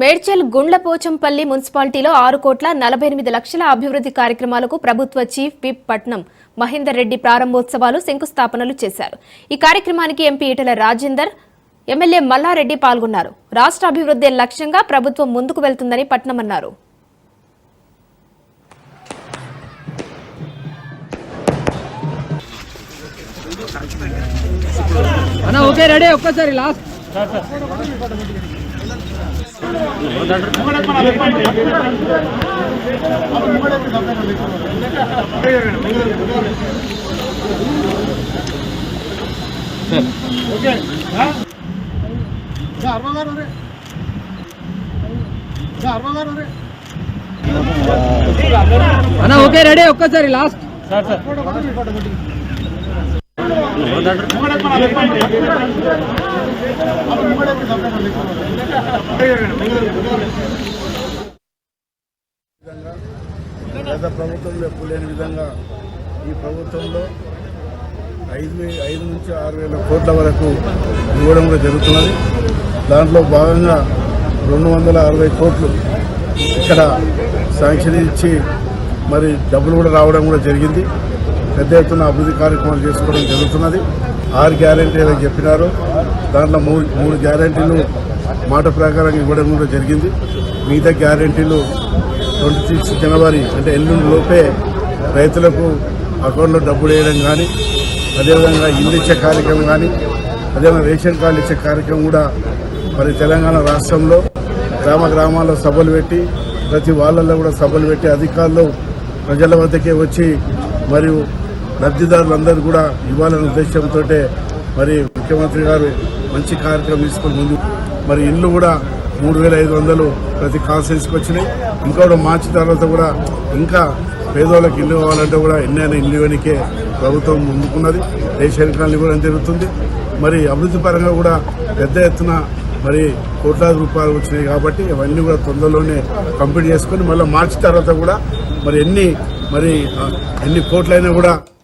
మేడ్చల్ గుండ్లపోచంపల్లి మున్సిపాలిటీలో 6,48,00,000 అభివృద్ధి కార్యక్రమాలకు ప్రభుత్వ చీఫ్ విప్ పట్నం మహేందర్ రెడ్డి ప్రారంభోత్సవాలు శంకుస్థాపనలు చేశారు. ఈ కార్యక్రమానికి ఎంపీ ఈటెల రాజేందర్, ఎమ్మెల్యే మల్లారెడ్డి పాల్గొన్నారు. రాష్ట్ర అభివృద్ధి లక్ష్యంగా ప్రభుత్వం ముందుకు వెళ్తుందని పట్నం అన్నారు. రెడీ ఒక్కసారి లాస్ట్ గత ప్రభుత్వంలో ఎప్పుడు లేని విధంగా ఈ ప్రభుత్వంలో 5 నుంచి 6,000 కోట్ల వరకు ఇవ్వడం కూడా జరుగుతున్నది. దాంట్లో భాగంగా 260 కోట్లు ఇక్కడ శాంక్షన్ ఇచ్చి మరి డబ్బులు కూడా రావడం కూడా జరిగింది. పెద్ద ఎత్తున అభివృద్ధి కార్యక్రమాలు చేసుకోవడం జరుగుతున్నది. 6 గ్యారెంటీలు చెప్పినారు. దాంట్లో మూడు గ్యారెంటీలు మాట ప్రకారం ఇవ్వడం కూడా జరిగింది. మిగతా గ్యారెంటీలు 26 జనవరి అంటే ఎల్లుండి లోపే రైతులకు అకౌంట్లో డబ్బులు వేయడం కానీ, అదేవిధంగా ఇల్లు ఇచ్చే కార్యక్రమం కానీ, అదేవిధంగా రేషన్ కార్డు ఇచ్చే కార్యక్రమం కూడా మరి తెలంగాణ రాష్ట్రంలో గ్రామాల్లో సభలు పెట్టి, ప్రతి వాళ్ళల్లో కూడా సభలు పెట్టి అధికారులు ప్రజల వద్దకే వచ్చి మరియు లబ్ధిదారులందరూ కూడా ఇవ్వాలనే ఉద్దేశంతో మరి ముఖ్యమంత్రి గారు మంచి కార్యక్రమం తీసుకుని ముందు మరి ఇల్లు కూడా 3,500 ప్రతి కాన్స్టిట్యూన్సీకి వచ్చినాయి. ఇంకోటి మార్చి తర్వాత కూడా ఇంకా పేదోళ్ళకి ఇల్లు కావాలంటే కూడా ఎన్నైనా ఇల్లు ఇవ్వడానికే ప్రభుత్వం ముందుకున్నది. రేషన్ కార్డులు కూడా జరుగుతుంది. మరి అభివృద్ధి పరంగా కూడా పెద్ద ఎత్తున మరి కోట్లాది రూపాయలు వచ్చినాయి. కాబట్టి అవన్నీ కూడా తొందరలోనే కంప్లీట్ చేసుకుని మళ్ళీ మార్చి తర్వాత కూడా మరి ఎన్ని కోట్లైనా కూడా